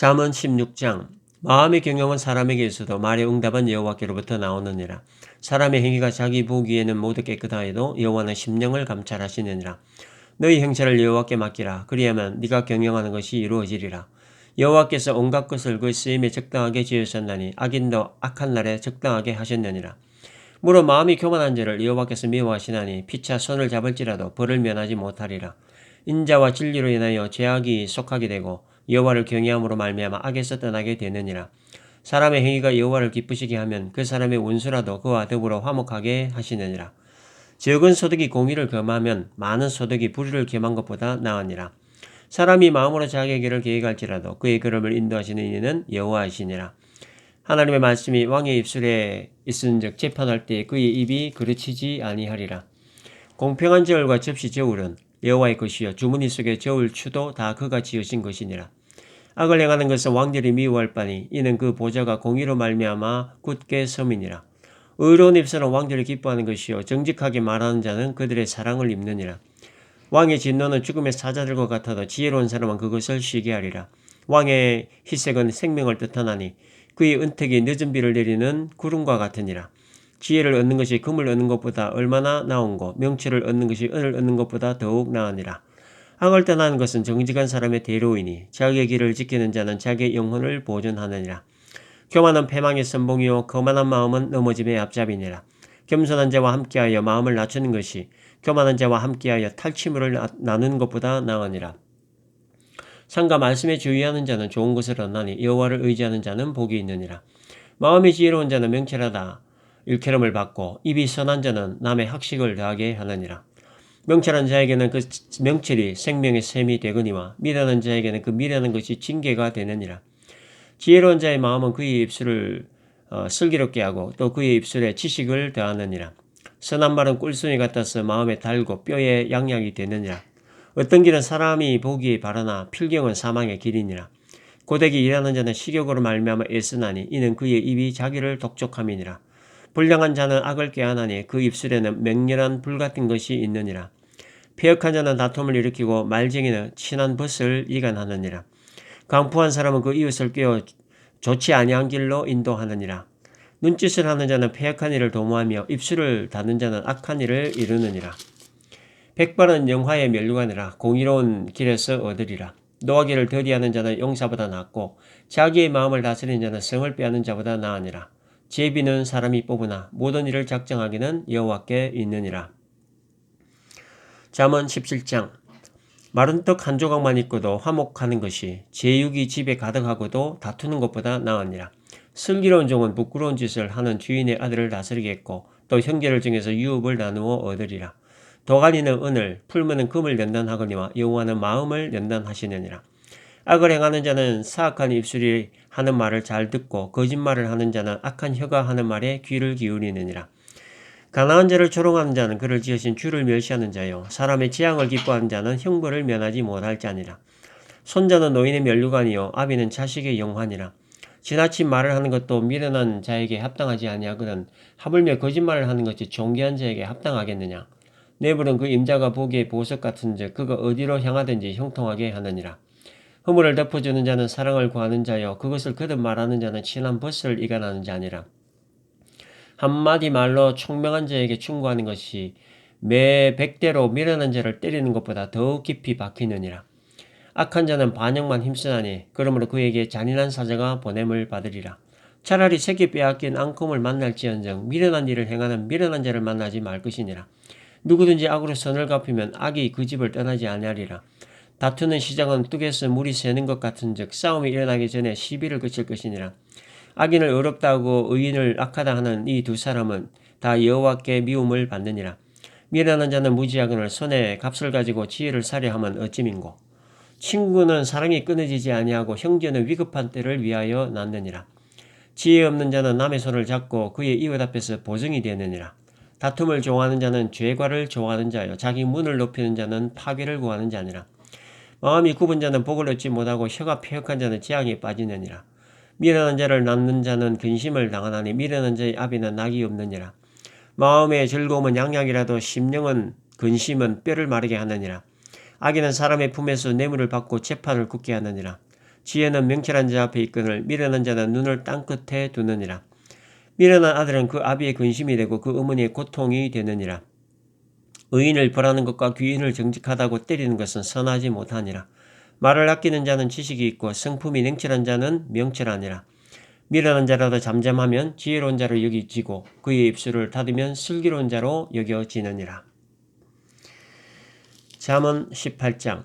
잠언 16장. 마음의 경영은 사람에게 있어도 말의 응답은 여호와께로부터 나오느니라. 사람의 행위가 자기 보기에는 모두 깨끗하여도 여호와는 심령을 감찰하시느니라. 너희 행차를 여호와께 맡기라. 그리하면 네가 경영하는 것이 이루어지리라. 여호와께서 온갖 것을 그 쓰임에 적당하게 지으셨나니 악인도 악한 날에 적당하게 하셨느니라. 무릇 마음이 교만한 자를 여호와께서 미워하시나니 피차 손을 잡을지라도 벌을 면하지 못하리라. 인자와 진리로 인하여 죄악이 속하게 되고 여호와를 경외함으로 말미암아 악에서 떠나게 되느니라. 사람의 행위가 여호와를 기쁘시게 하면 그 사람의 원수라도 그와 더불어 화목하게 하시느니라. 적은 소득이 공의를 겸하면 많은 소득이 불의를 겸한 것보다 나으니라. 사람이 마음으로 자기의 길을 계획할지라도 그의 걸음을 인도하시는 이는 여호와이시니라. 하나님의 말씀이 왕의 입술에 있은즉 재판할 때 그의 입이 그르치지 아니하리라. 공평한 저울과 접시 저울은 여호와의 것이요 주머니 속의 저울 추도 다 그가 지으신 것이니라. 악을 행하는 것은 왕들이 미워할 바니 이는 그 보좌가 공의로 말미암아 굳게 섬이니라. 의로운 입술은 왕들이 기뻐하는 것이요 정직하게 말하는 자는 그들의 사랑을 입느니라. 왕의 진노는 죽음의 사자들과 같아도 지혜로운 사람은 그것을 쉬게 하리라. 왕의 희색은 생명을 뜻하나니 그의 은택이 늦은 비를 내리는 구름과 같으니라. 지혜를 얻는 것이 금을 얻는 것보다 얼마나 나은고 명철을 얻는 것이 은을 얻는 것보다 더욱 나으니라. 악을 떠나는 것은 정직한 사람의 대로이니 자기의 길을 지키는 자는 자기의 영혼을 보존하느니라. 교만은 패망의 선봉이요 거만한 마음은 넘어짐의 앞잡이니라. 겸손한 자와 함께하여 마음을 낮추는 것이 교만한 자와 함께하여 탈취물을 나누는 것보다 나으니라. 상과 말씀에 주의하는 자는 좋은 것을 얻나니 여호와를 의지하는 자는 복이 있느니라. 마음이 지혜로운 자는 명철하다 일컬음을 받고 입이 선한 자는 남의 학식을 더하게 하느니라. 명철한 자에게는 그 명철이 생명의 샘이 되거니와 미련한 자에게는 그 미련한 것이 징계가 되느니라. 지혜로운 자의 마음은 그의 입술을 슬기롭게 하고 또 그의 입술에 지식을 더하느니라. 선한 말은 꿀송이 같아서 마음에 달고 뼈에 양약이 되느니라. 어떤 길은 사람이 보기에 바라나 필경은 사망의 길이니라. 고되게 일하는 자는 식욕으로 말미암아 애쓰나니 이는 그의 입이 자기를 독촉함이니라. 불량한 자는 악을 꾀하나니 그 입술에는 맹렬한 불 같은 것이 있느니라. 패역한 자는 다툼을 일으키고 말쟁이는 친한 벗을 이간하느니라. 강포한 사람은 그 이웃을 꾀어 좋지 아니한 길로 인도하느니라. 눈짓을 하는 자는 패역한 일을 도모하며 입술을 닫는 자는 악한 일을 이루느니라. 백발은 영화의 면류관이라 공의로운 길에서 얻으리라. 노하기를 더디하는 자는 용사보다 낫고 자기의 마음을 다스리는 자는 성을 빼앗는 자보다 나으니라. 제비는 사람이 뽑으나 모든 일을 작정하기는 여호와께 있느니라. 잠언 17장. 마른 떡 한 조각만 있고도 화목하는 것이 제육이 집에 가득하고도 다투는 것보다 나으니라. 슬기로운 종은 부끄러운 짓을 하는 주인의 아들을 다스리겠고 또 형제를 중에서 유업을 나누어 얻으리라. 도가니는 은을 풀무는 금을 연단하거니와 여호와는 마음을 연단하시느니라. 악을 행하는 자는 사악한 입술이 하는 말을 잘 듣고 거짓말을 하는 자는 악한 혀가 하는 말에 귀를 기울이느니라. 가난한 자를 조롱하는 자는 그를 지으신 주를 멸시하는 자요 사람의 재앙을 기뻐하는 자는 형벌을 면하지 못할 자니라. 손자는 노인의 면류관이요 아비는 자식의 영환이라. 지나친 말을 하는 것도 미련한 자에게 합당하지 아니하거든 하물며 거짓말을 하는 것이 존귀한 자에게 합당하겠느냐. 내불은 그 임자가 보기에 보석 같은즉 그가 어디로 향하든지 형통하게 하느니라. 허물을 덮어주는 자는 사랑을 구하는 자요 그것을 거듭 말하는 자는 친한 벗을 이간하는 자니라. 한마디 말로 총명한 자에게 충고하는 것이 매 100대로 미련한 자를 때리는 것보다 더욱 깊이 박히느니라. 악한 자는 반역만 힘쓰나니 그러므로 그에게 잔인한 사자가 보냄을 받으리라. 차라리 새끼 빼앗긴 앙금을 만날지언정 미련한 일을 행하는 미련한 자를 만나지 말 것이니라. 누구든지 악으로 선을 갚으면 악이 그 집을 떠나지 아니하리라. 다투는 시작은 뚝에서 물이 새는 것 같은즉 싸움이 일어나기 전에 시비를 그칠 것이니라. 악인을 어렵다 하고 의인을 악하다 하는 이 두 사람은 다 여호와께 미움을 받느니라. 미련한 자는 무지하거늘 손에 값을 가지고 지혜를 살해하면 어찌민고. 친구는 사랑이 끊어지지 아니하고 형제는 위급한 때를 위하여 낳느니라. 지혜 없는 자는 남의 손을 잡고 그의 이웃 앞에서 보증이 되느니라. 다툼을 좋아하는 자는 죄과를 좋아하는 자요 자기 문을 높이는 자는 파괴를 구하는 자니라. 마음이 굽은 자는 복을 얻지 못하고 혀가 패역한 자는 재앙에 빠지느니라. 미련한 자를 낳는 자는 근심을 당하나니 미련한 자의 아비는 낙이 없느니라. 마음의 즐거움은 양약이라도 심령은 근심은 뼈를 마르게 하느니라. 악인은 사람의 품에서 뇌물을 받고 재판을 굳게 하느니라. 지혜는 명철한 자 앞에 있거늘 미련한 자는 눈을 땅끝에 두느니라. 미련한 아들은 그 아비의 근심이 되고 그 어머니의 고통이 되느니라. 의인을 벌하는 것과 귀인을 정직하다고 때리는 것은 선하지 못하니라. 말을 아끼는 자는 지식이 있고 성품이 냉철한 자는 명철하니라. 미련한 자라도 잠잠하면 지혜로운 자로 여기지고 그의 입술을 닫으면 슬기로운 자로 여겨지느니라. 잠언 18장.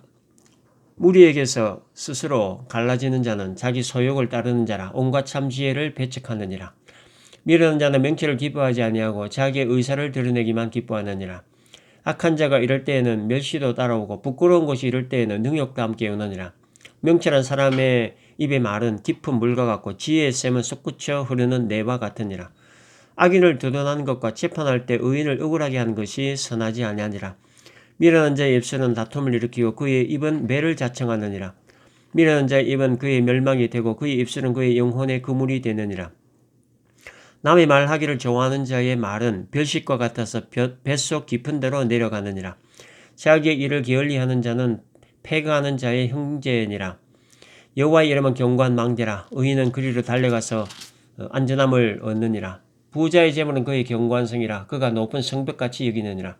무리에게서 스스로 갈라지는 자는 자기 소욕을 따르는 자라 온갖 참 지혜를 배척하느니라. 미련한 자는 명철을 기뻐하지 아니하고 자기의 의사를 드러내기만 기뻐하느니라. 악한 자가 이럴 때에는 멸시도 따라오고 부끄러운 것이 이럴 때에는 능욕도 함께 오느니라. 명철한 사람의 입의 말은 깊은 물과 같고 지혜의 샘은 솟구쳐 흐르는 내와 같으니라. 악인을 두둔하는 것과 재판할 때 의인을 억울하게 하는 것이 선하지 아니하니라. 미련한 자의 입술은 다툼을 일으키고 그의 입은 매를 자청하느니라. 미련한 자의 입은 그의 멸망이 되고 그의 입술은 그의 영혼의 그물이 되느니라. 남의 말하기를 좋아하는 자의 말은 별식과 같아서 뱃속 깊은 데로 내려가느니라. 자기의 일을 게을리하는 자는 패거하는 자의 형제니라. 여호와의 이름은 견고한 망대라. 의인은 그리로 달려가서 안전함을 얻느니라. 부자의 재물은 그의 견고한 성이라. 그가 높은 성벽같이 여기느니라.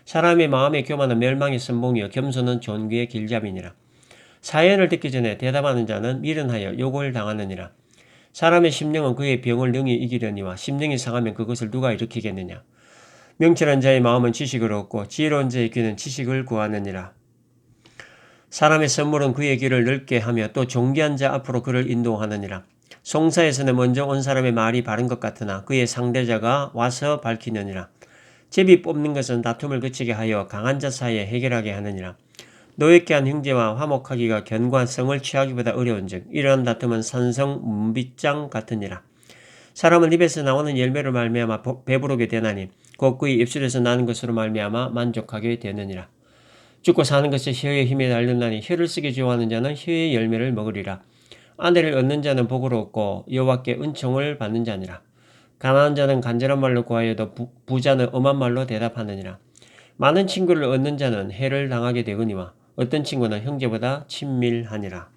사람의 마음의 교만은 멸망의 선봉이요 겸손은 존귀의 길잡이니라. 사연을 듣기 전에 대답하는 자는 미련하여 욕을 당하느니라. 사람의 심령은 그의 병을 능히 이기려니와 심령이 상하면 그것을 누가 일으키겠느냐. 명철한 자의 마음은 지식을 얻고 지혜로운 자의 귀는 지식을 구하느니라. 사람의 선물은 그의 길을 넓게 하며 또 존귀한 자 앞으로 그를 인도하느니라. 송사에서는 먼저 온 사람의 말이 바른 것 같으나 그의 상대자가 와서 밝히느니라. 제비 뽑는 것은 다툼을 그치게 하여 강한 자 사이에 해결하게 하느니라. 노엽게 한 형제와 화목하기가 견고한 성을 취하기보다 어려운즉 이러한 다툼은 산성 문빗장 같으니라. 사람은 입에서 나오는 열매로 말미암아 배부르게 되나니 곧 그의 입술에서 나는 것으로 말미암아 만족하게 되느니라. 죽고 사는 것이 혀의 힘에 달렸나니 혀를 쓰기 좋아하는 자는 혀의 열매를 먹으리라. 아내를 얻는 자는 복을 얻고 여호와께 은총을 받는 자니라. 가난한 자는 간절한 말로 구하여도 부자는 엄한 말로 대답하느니라. 많은 친구를 얻는 자는 해를 당하게 되거니와 어떤 친구는 형제보다 친밀하니라.